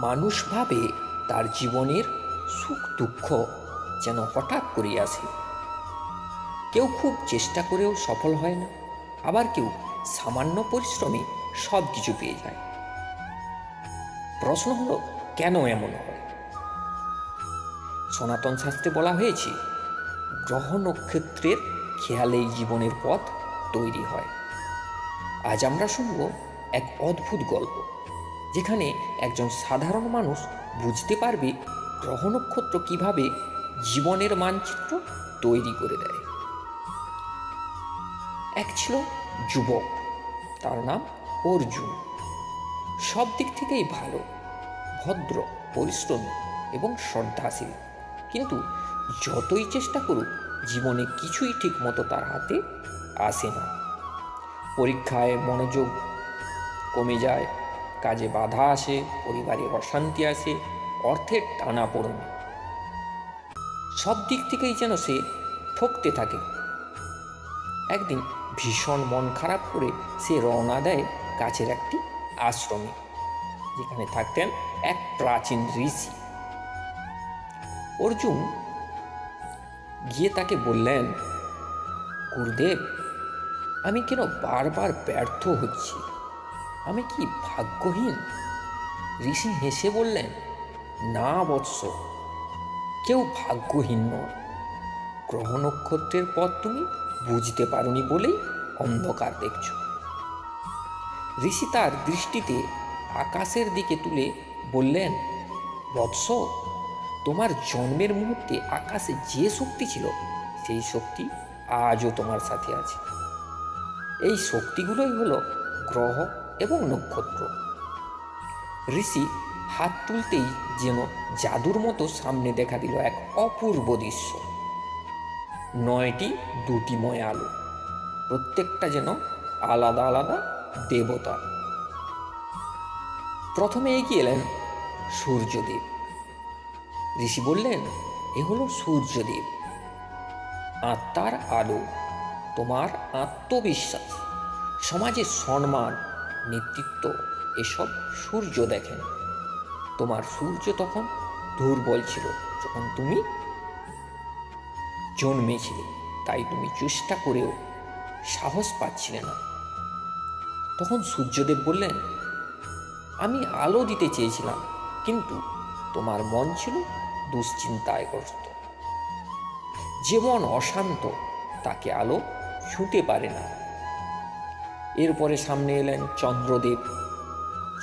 মানুষ ভাবে তার জীবনের সুখ দুঃখ যেন হঠাৎ করে আসে। কেউ খুব চেষ্টা করেও সফল হয় না, আবার কেউ সামান্য পরিশ্রমে সব কিছু পেয়ে যায়। প্রশ্ন হলো, কেন এমন হয়? সনাতন শাস্ত্রে বলা হয়েছে, গ্রহ নক্ষত্রের খেয়ালেই জীবনের পথ তৈরি হয়। আজ আমরা শুনব এক অদ্ভুত গল্প, যেখানে একজন সাধারণ মানুষ বুঝতে পারবে গ্রহ নক্ষত্র কিভাবে জীবনের মানচিত্র তৈরি করে দেয়। এক ছিল যুবক, তার নাম অর্জুন। সব দিক থেকেই ভালো, ভদ্র, পরিশ্রমী এবং শ্রদ্ধাশীল। কিন্তু যতই চেষ্টা করুক, জীবনে কিছুই ঠিক মতো তার হাতে আসে না। পরীক্ষায় মনোযোগ কমে যায়, কাজে বাধা আসে, পরিবারে অশান্তি আসে, অর্থের টানাপোড়েন। সব দিক থেকেই যেন সে ঠকতে থাকে। একদিন ভীষণ মন খারাপ করে সে রওনা দেয় কাছের একটি আশ্রমে, যেখানে থাকতেন এক প্রাচীন ঋষি। অর্জুন গিয়ে তাকে বললেন, গুরুদেব, আমি কেন বারবার ব্যর্থ হচ্ছি? আমি কি ভাগ্যহীন? ঋষি হেসে বললেন, না বৎস, কেউ ভাগ্যহীন নয়। গ্রহ নক্ষত্রের পথ তুমি বুঝতে পারোনি বলেই অন্ধকার দেখছ। ঋষি তার দৃষ্টিতে আকাশের দিকে তুলে বললেন, বৎস, তোমার জন্মের মুহূর্তে আকাশে যে শক্তি ছিল, সেই শক্তি আজও তোমার সাথে আছে। এই শক্তিগুলোই হলো গ্রহ এবং নক্ষত্র। ঋষি হাত তুলতেই যেন জাদুর মতো সামনে দেখা দিল এক অপূর্ব দৃশ্য। 9টি দ্যুতিময় আলো, প্রত্যেকটা যেন আলাদা আলাদা দেবতা। প্রথমে এগিয়ে এলেন সূর্যদেব। ঋষি বললেন, এ হলো সূর্যদেব, আত্মার আলো, তোমার আত্মবিশ্বাস, সমাজের সম্মান, নেতৃত্ব, এসব সূর্য দেখেন। তোমার সূর্য তখন দুর্বল ছিল যখন তুমি জন্মেছিলে, তাই তুমি চেষ্টা করেও সাহস পাচ্ছিলে না। তখন সূর্যদেব বললেন, আমি আলো দিতে চেয়েছিলাম, কিন্তু তোমার মন ছিল দুশ্চিন্তায় গ্রস্ত। যে মন অশান্ত, তাকে আলো ছুঁতে পারে না। এরপরে সামনে এলেন চন্দ্রদেব।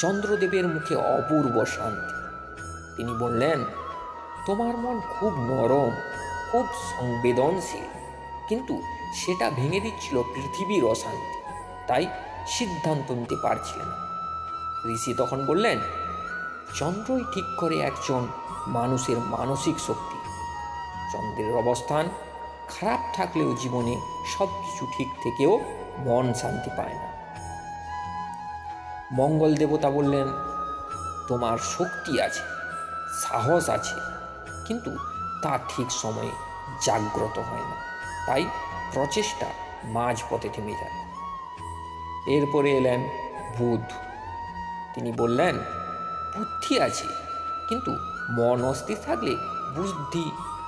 চন্দ্রদেবের মুখে অপূর্ব শান্তি। তিনি বললেন, তোমার মন খুব নরম, খুব সংবেদনশীল, কিন্তু সেটা ভেঙে দিচ্ছিল পৃথিবীর অশান্তি, তাই সিদ্ধান্ত নিতে পারছিলেন না। ঋষি তখন বললেন, চন্দ্রই ঠিক করে একজন মানুষের মানসিক শক্তি। চন্দ্রের অবস্থান খারাপ থাকলেও জীবনে সব কিছু ঠিক থেকেও মন শান্তি পায় না। মঙ্গল দেবতা বললেন, তোমার শক্তি আছে, সাহস আছে, কিন্তু তা ঠিক সময়ে জাগ্রত হয় না, তাই প্রচেষ্টা মাঝপথে থেমে যায়। এরপরে এলেন বুধ। তিনি বললেন, বুদ্ধি আছে, কিন্তু মন অস্থির থাকলে বুদ্ধি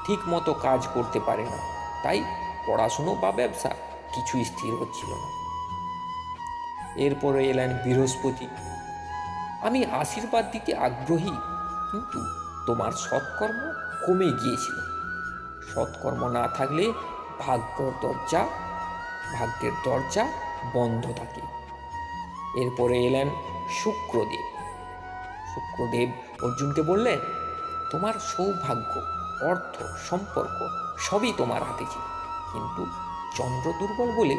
ঠিক মতো কাজ করতে পারে না, তাই পড়াশুনো বা ব্যবসা কিছুই স্থির হচ্ছিল না। এরপরে এলেন বৃহস্পতি। আমি আশীর্বাদ দিতে আগ্রহী, কিন্তু তোমার সৎকর্ম কমে গিয়েছিল। সৎকর্ম না থাকলে ভাগ্যের দরজা বন্ধ থাকে। এরপরে এলেন শুক্রদেব। শুক্রদেব অর্জুনকে বললেন, তোমার সৌভাগ্য, অর্থ, সম্পর্ক সবই তোমার হাতে ছিল, কিন্তু চন্দ্র দুর্বল বলে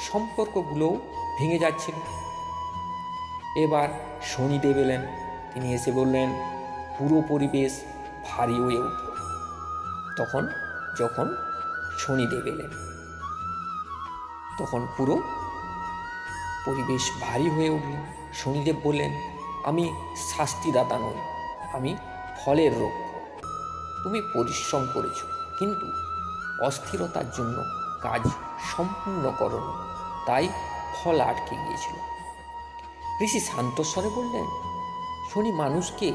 সম্পর্কগুলোও ভেঙে যাচ্ছিল। এবার শনিদেব এলেন। তিনি এসে বললেন, পুরো পরিবেশ ভারী হয়ে উঠল। যখন শনিদেব এলেন, তখন পুরো পরিবেশ ভারী হয়ে উঠল। শনিদেব বললেন, আমি শাস্তিদাতা নই, আমি ফলের রক্ষক। তুমি পরিশ্রম করেছ, কিন্তু অস্থিরতার জন্য কাজ সম্পূর্ণ করনি, তাই ফল আটকে গিয়েছিল। ঋষি শান্তস্বরে বললেন, শনি মানুষকে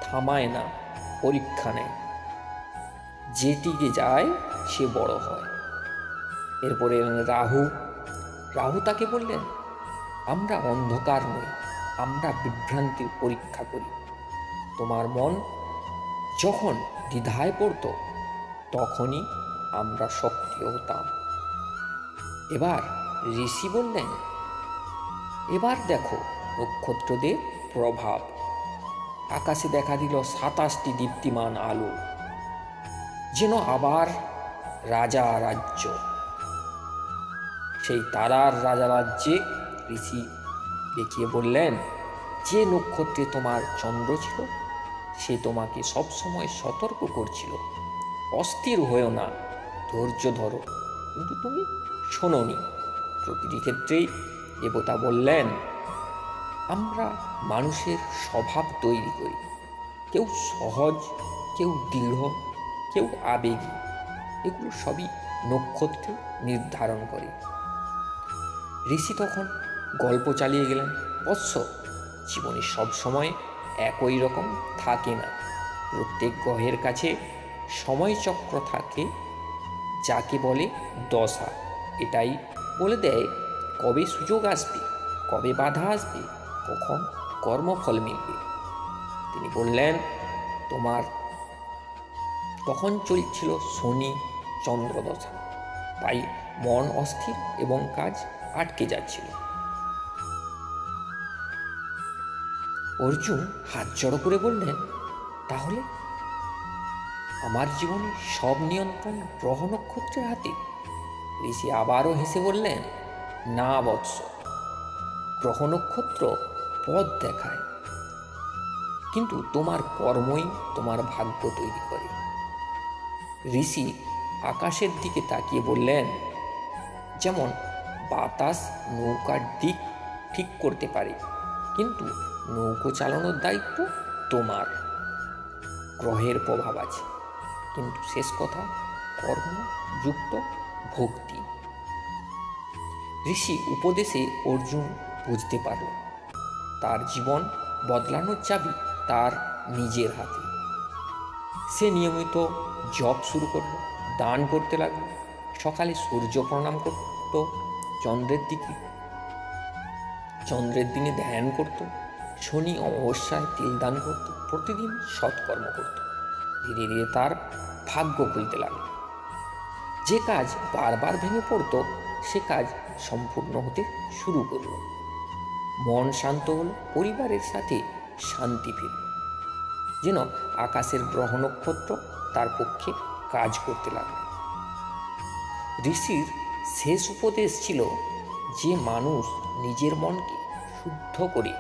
থামায় না, পরীক্ষা নেয়। যেটিকে যায় সে বড় হয়। এরপরে এলেন রাহু। রাহু তাকে বললেন, আমরা অন্ধকার নই, আমরা বিভ্রান্তির পরীক্ষা করি। তোমার মন যখন দ্বিধায় পড়ত তখনই আমরা সক্রিয় হতাম। এবার ঋষি বললেন, এবার দেখো নক্ষত্রদের প্রভাব। আকাশে দেখা দিল 27টি দীপ্তিমান আলো, যেন আবার রাজা রাজ্য। সেই তারার রাজা রাজ্যে ঋষি দেখিয়ে বললেন, যে নক্ষত্রে তোমার চন্দ্র ছিল সে তোমাকে সবসময় সতর্ক করছিল, অস্থির হয়েও না, ধৈর্য ধরো। কিন্তু তুমি শোনোনি। প্রতিটি ক্ষেত্রেই দেবতা বললেন, আমরা মানুষের স্বভাব তৈরি করি, কেউ সহজ, কেউ দৃঢ়, কেউ আবেগী। এগুলো সবই নক্ষত্র নির্ধারণ করে। ঋষি তখন গল্প চালিয়ে গেলেন, বৎস, জীবনে সবসময় একই রকম থাকে না। প্রত্যেক গ্রহের কাছে সময়চক্র থাকে, যাকে বলে দশা। এটাই বলে দেয় কবে সুযোগ আসবে, কবে বাধা আসবে, কখন কর্মফল মিলবে। তিনি বললেন, তোমার তখন চলছিল শনি চন্দ্রদশা, তাই মন অস্থির এবং কাজ আটকে যাচ্ছিল। অর্জুন হাত জড়ো করে বললেন, তাহলে আমার জীবনে সব নিয়ন্ত্রণ গ্রহ নক্ষত্রের হাতে? ঋষি আবারও হেসে বললেন, না বৎস, গ্রহ নক্ষত্র পথ দেখায়, কিন্তু তোমার কর্মই তোমার ভাগ্য তৈরি করে। ঋষি আকাশের দিকে তাকিয়ে বললেন, যেমন বাতাস নৌকার দিক ঠিক করতে পারে, কিন্তু নৌকো চালানোর দায়িত্ব তোমার। গ্রহের প্রভাব আছে, কিন্তু শেষ কথা কর্মযুক্ত ভক্তি। ঋষি উপদেশে অর্জুন বুঝতে পারল, তার জীবন বদলানোর চাবি তার নিজের হাতে। সে নিয়মিত জপ শুরু করলো, দান করতে লাগলো, সকালে সূর্য প্রণাম করত, চন্দ্রের দিনে ধ্যান করত, শনি অমাবস্যায় তিল দান করত, প্রতিদিন সৎকর্ম করত। ধীরে ধীরে তার ভাগ্য খুলতে লাগলো। যে কাজ বারবার ভেঙে পড়ত সে কাজ সম্পূর্ণ হতে শুরু করল। মন শান্ত হলো, পরিবারের সাথে শান্তি ফিরল, যেন আকাশের গ্রহ নক্ষত্র তার পক্ষে কাজ করতে লাগলো। ঋষির শেষ উপদেশ ছিল, যে মানুষ নিজের মনকে শুদ্ধ করে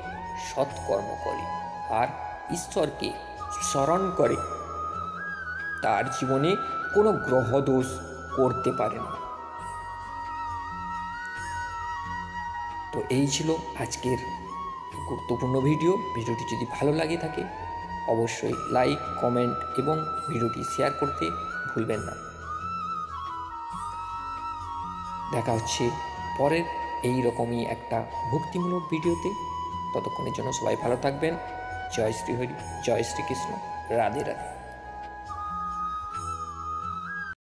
সৎকর্ম করে আর ঈশ্বরকে স্মরণ করে, তার জীবনে কোনো গ্রহ দোষ করতে পারে না। তো এই ছিল আজকের গুরুত্বপূর্ণ ভিডিওটি যদি ভালো লাগে থাকে অবশ্যই লাইক, কমেন্ট এবং ভিডিওটি শেয়ার করতে ভুলবেন না। দেখা হচ্ছে পরের এই রকমই একটা ভক্তিমূলক ভিডিওতে। ততক্ষণের জন্য সবাই ভালো থাকবেন। জয় শ্রী হরি, জয় শ্রীকৃষ্ণ, রাধে রাধে।